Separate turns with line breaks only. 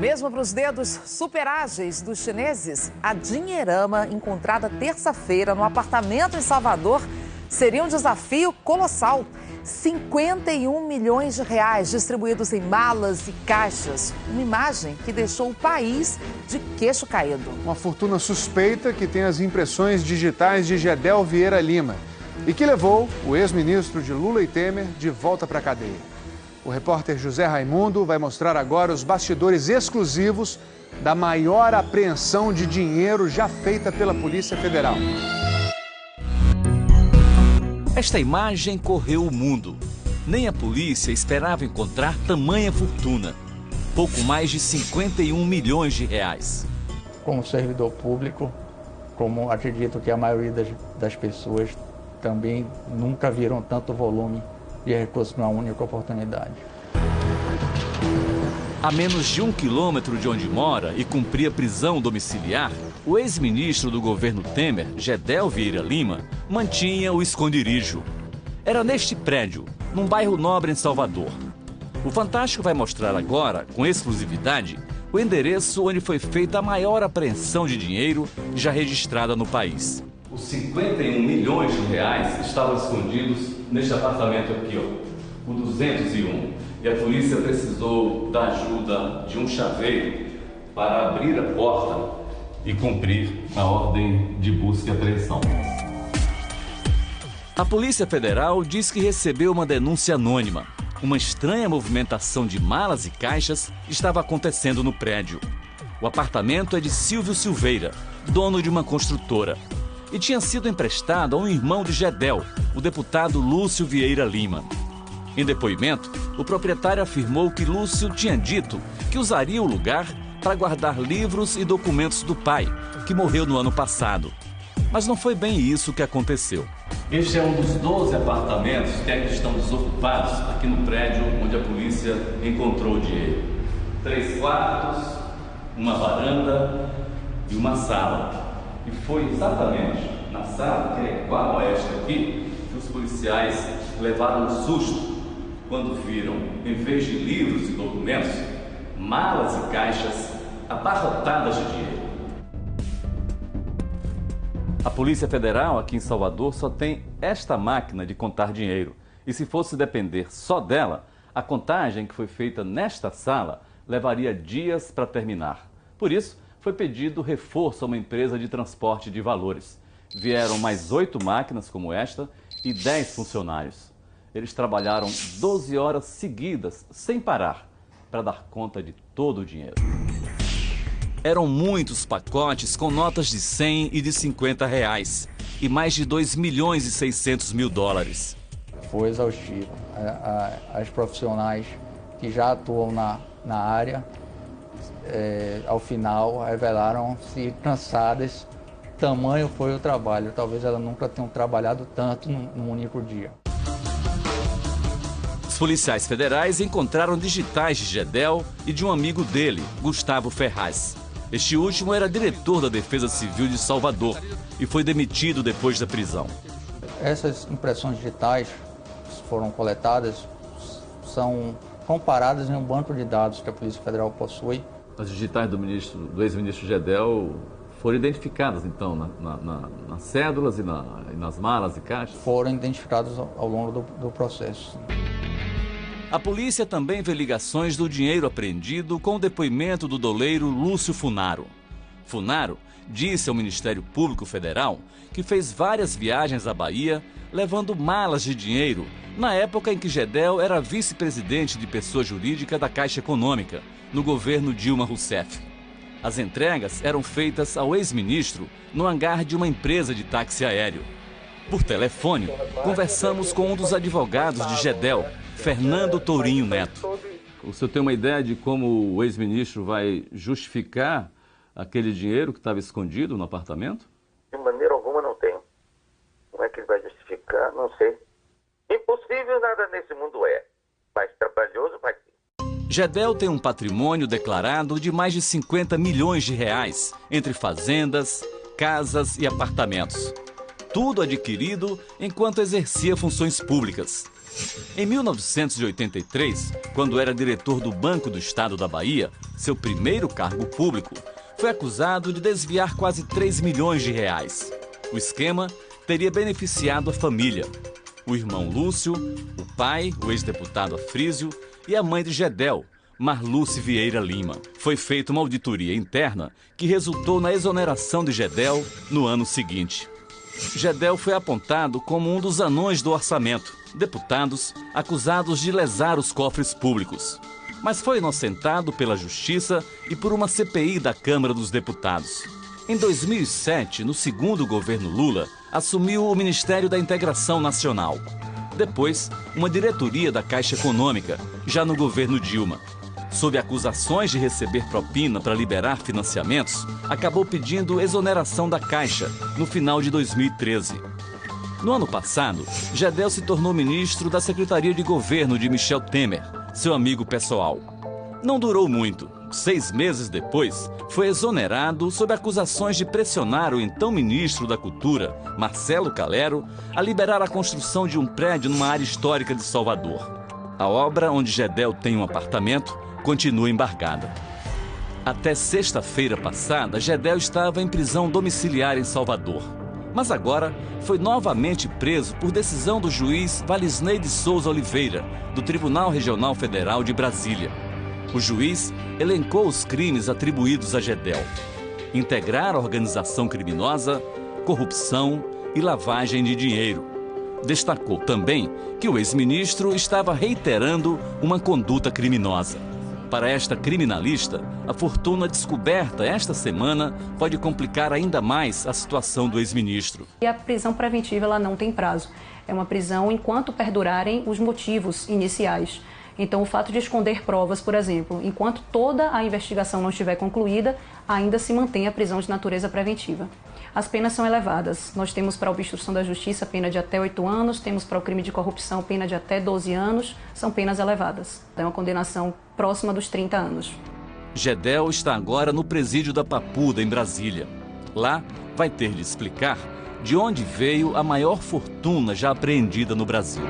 Mesmo para os dedos super ágeis dos chineses, a dinheirama encontrada terça-feira no apartamento em Salvador seria um desafio colossal. 51 milhões de reais distribuídos em malas e caixas. Uma imagem que deixou o país de queixo caído.
Uma fortuna suspeita que tem as impressões digitais de Gedel Vieira Lima e que levou o ex-ministro de Lula e Temer de volta para a cadeia. O repórter José Raimundo vai mostrar agora os bastidores exclusivos da maior apreensão de dinheiro já feita pela Polícia Federal.
Esta imagem correu o mundo. Nem a polícia esperava encontrar tamanha fortuna. Pouco mais de 51 milhões de reais.
Como servidor público, como acredito que a maioria das pessoas também nunca viram tanto volume de recursos numa única oportunidade.
A menos de 1 quilômetro de onde mora e cumpria prisão domiciliar, o ex-ministro do governo Temer, Gedel Vieira Lima, mantinha o esconderijo. Era neste prédio, num bairro nobre em Salvador. O Fantástico vai mostrar agora, com exclusividade, o endereço onde foi feita a maior apreensão de dinheiro já registrada no país. Os 51 milhões de reais estavam escondidos neste apartamento aqui, ó, o 201. E a polícia precisou da ajuda de um chaveiro para abrir a porta e cumprir a ordem de busca e apreensão. A Polícia Federal diz que recebeu uma denúncia anônima. Uma estranha movimentação de malas e caixas estava acontecendo no prédio. O apartamento é de Silvio Silveira, dono de uma construtora, e tinha sido emprestado a um irmão de Gedel, o deputado Lúcio Vieira Lima. Em depoimento, o proprietário afirmou que Lúcio tinha dito que usaria o lugar para guardar livros e documentos do pai, que morreu no ano passado. Mas não foi bem isso que aconteceu. Este é um dos 12 apartamentos que ainda estão desocupados aqui no prédio onde a polícia encontrou o dinheiro. 3 quartos, uma varanda e uma sala. E foi exatamente na sala, que é igual a esta aqui, que os policiais levaram um susto quando viram, em vez de livros e documentos, malas e caixas abarrotadas de dinheiro. A Polícia Federal aqui em Salvador só tem esta máquina de contar dinheiro. E se fosse depender só dela, a contagem que foi feita nesta sala levaria dias para terminar. Por isso, foi pedido reforço a uma empresa de transporte de valores. Vieram mais 8 máquinas como esta e 10 funcionários. Eles trabalharam 12 horas seguidas, sem parar, para dar conta de todo o dinheiro. Eram muitos pacotes com notas de 100 e de 50 reais e mais de 2 milhões e 600 mil dólares.
Foi exaustivo. As profissionais que já atuam na área, ao final, revelaram-se cansadas. Tamanho foi o trabalho. Talvez elas nunca tenham trabalhado tanto num único dia.
Os policiais federais encontraram digitais de Gedel e de um amigo dele, Gustavo Ferraz. Este último era diretor da Defesa Civil de Salvador e foi demitido depois da prisão.
Essas impressões digitais foram coletadas, são comparadas em um banco de dados que a Polícia Federal possui.
As digitais do ex-ministro Gedel foram identificadas, então, nas cédulas e nas malas e caixas?
Foram identificadas ao longo do processo.
A polícia também vê ligações do dinheiro apreendido com o depoimento do doleiro Lúcio Funaro. Funaro disse ao Ministério Público Federal que fez várias viagens à Bahia levando malas de dinheiro na época em que Gedel era vice-presidente de pessoa jurídica da Caixa Econômica, no governo Dilma Rousseff. As entregas eram feitas ao ex-ministro no hangar de uma empresa de táxi aéreo. Por telefone, conversamos com um dos advogados de Gedel, Fernando Tourinho Neto. O senhor tem uma ideia de como o ex-ministro vai justificar aquele dinheiro que estava escondido no apartamento?
De maneira alguma não tenho. Como é que ele vai justificar? Não sei. Impossível nada nesse mundo é. Mas trabalhoso vai ser.
Gedel tem um patrimônio declarado de mais de 50 milhões de reais, entre fazendas, casas e apartamentos. Tudo adquirido enquanto exercia funções públicas. Em 1983, quando era diretor do Banco do Estado da Bahia, seu primeiro cargo público, foi acusado de desviar quase 3 milhões de reais. O esquema teria beneficiado a família. O irmão Lúcio, o pai, o ex-deputado Afrísio, e a mãe de Gedel, Marluce Vieira Lima. Foi feita uma auditoria interna que resultou na exoneração de Gedel no ano seguinte. Gedel foi apontado como um dos anões do orçamento, deputados acusados de lesar os cofres públicos. Mas foi inocentado pela Justiça e por uma CPI da Câmara dos Deputados. Em 2007, no segundo governo Lula, assumiu o Ministério da Integração Nacional. Depois, uma diretoria da Caixa Econômica, já no governo Dilma. Sob acusações de receber propina para liberar financiamentos, acabou pedindo exoneração da Caixa no final de 2013. No ano passado, Gedel se tornou ministro da Secretaria de Governo de Michel Temer, seu amigo pessoal. Não durou muito. 6 meses depois, foi exonerado sob acusações de pressionar o então ministro da Cultura, Marcelo Calero, a liberar a construção de um prédio numa área histórica de Salvador. A obra, onde Gedel tem um apartamento, continua embargada. Até sexta-feira passada, Gedel estava em prisão domiciliar em Salvador. Mas agora foi novamente preso por decisão do juiz Valisney de Souza Oliveira, do Tribunal Regional Federal de Brasília. O juiz elencou os crimes atribuídos a Gedel: integrar a organização criminosa, corrupção e lavagem de dinheiro. Destacou também que o ex-ministro estava reiterando uma conduta criminosa. Para esta criminalista, a fortuna descoberta esta semana pode complicar ainda mais a situação do ex-ministro.
E a prisão preventiva ela não tem prazo. É uma prisão enquanto perdurarem os motivos iniciais. Então, o fato de esconder provas, por exemplo, enquanto toda a investigação não estiver concluída, ainda se mantém a prisão de natureza preventiva. As penas são elevadas. Nós temos para a obstrução da justiça pena de até 8 anos, temos para o crime de corrupção pena de até 12 anos, são penas elevadas. É uma condenação próxima dos 30 anos.
Gedel está agora no presídio da Papuda, em Brasília. Lá, vai ter de explicar de onde veio a maior fortuna já apreendida no Brasil.